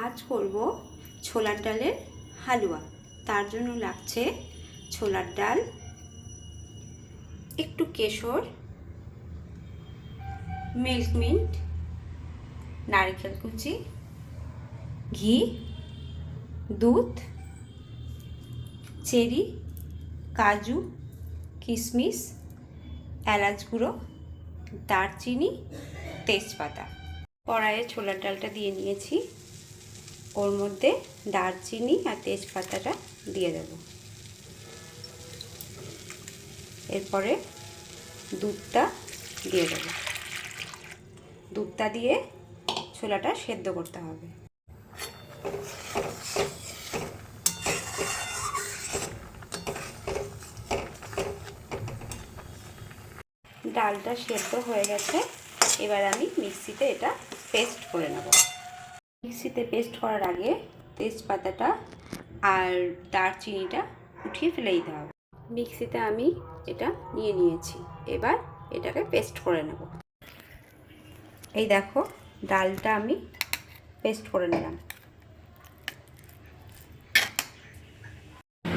আজ করব ছোলার ডালের হালুয়া। তার জন্য লাগছে ছোলার ডাল, একটু কেশর, মিল্ক, নারকেল কুচি, ঘি, দুধ, চেরি, কাজু, কিশমিশ, এলাচ গুঁড়ো, দারচিনি, তেজপাতা। কড়াইয়ে ছোলার ডালটা দিয়ে নিয়েছি, ওর মধ্যে দারচিনি আর তেজপাতাটা দিয়ে দেব। এরপরে দুধটা দিয়ে দেব। দুধটা দিয়ে ছোলাটা সেদ্ধ করতে হবে। ডালটা সেদ্ধ হয়ে গেছে, এবার আমি মিক্সিতে এটা পেস্ট করে নেব। মিক্সিতে পেস্ট করার আগে তেজপাতাটা আর দারচিনিটা উঠিয়ে ফেলে দিতে হবে। মিক্সিতে আমি এটা নিয়ে নিয়েছি, এবার এটাকে পেস্ট করে নেব। এই দেখো, ডালটা আমি পেস্ট করে নিলাম।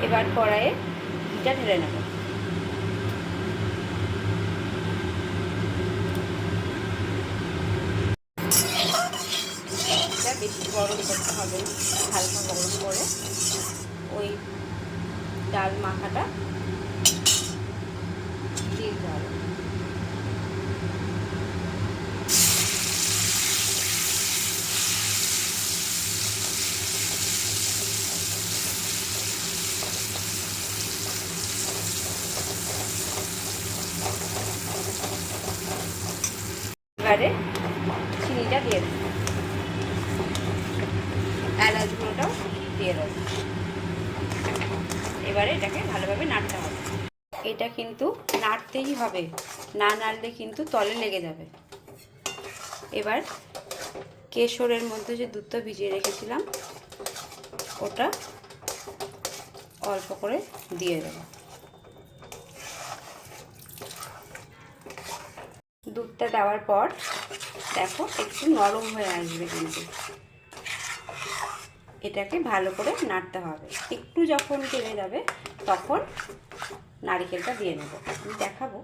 এবার কড়াইয়ে ঘিটা ঢেলে নেব। বেশি গরম করতে হবে না, হালকা গরম করে ওই ডাল মাখাটা দিয়ে দিতে হবে। এবারে চিনিটা দিয়ে দেব, এলাচ গুঁড়োটাও দিয়ে দেব। এবারে এটাকে ভালোভাবে নাড়তে হবে। এটা কিন্তু নাড়তেই হবে, না নাড়লে কিন্তু তলে লেগে যাবে। এবার কেশরের মধ্যে যে দুধটা ভিজিয়ে রেখেছিলাম ওটা অল্প করে দিয়ে দেব। দুধটা দেওয়ার পর দেখো একটু নরম হয়ে আসবে, কিন্তু এটাকে ভালো করে নাড়তে হবে। একটু যখন টেনে যাবে তখন নারকেলটা দিয়ে নেব, আমি দেখাবো।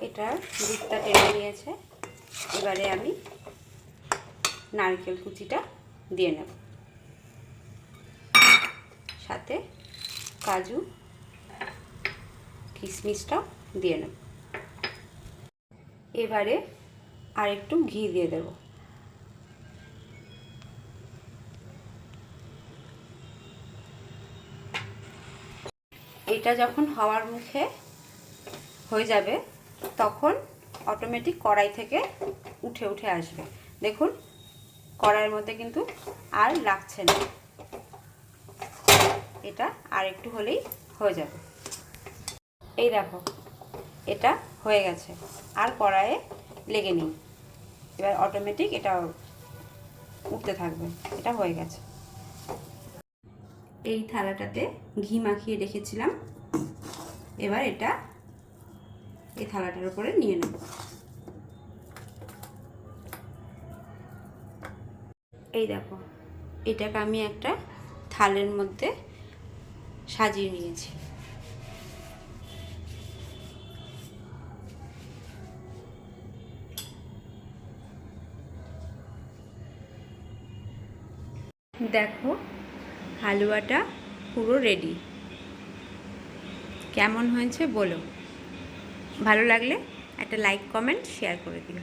এটা দুধটা টেনে নিয়েছে, এবারে আমি নারকেল কুচিটা দিয়ে নেব, সাথে কাজু কিশমিশটাও দিয়ে নেব। এবারে আর একটু ঘি দিয়ে দেব। এটা যখন হওয়ার মুখে হয়ে যাবে তখন অটোমেটিক কড়াই থেকে উঠে উঠে আসবে। দেখুন, কড়াইয়ের মধ্যে কিন্তু আর লাগছে না। এটা আর একটু হলেই হয়ে যাবে। এই দেখো, এটা হয়ে গেছে, আর কড়াইয়ে লেগে নেই। এবার অটোমেটিক এটা উঠতে থাকবে। এটা হয়ে গেছে। এই থালাটাতে ঘি মাখিয়ে রেখেছিলাম, এবার এটা এই থালাটার উপরে নিয়ে নেব। এই দেখো, এটাকে আমি একটা থালের মধ্যে সাজিয়ে নিয়েছি। দেখো, হালুয়াটা পুরো রেডি। কেমন হয়েছে বলো। ভালো লাগলে একটা লাইক, কমেন্ট, শেয়ার করে দিও।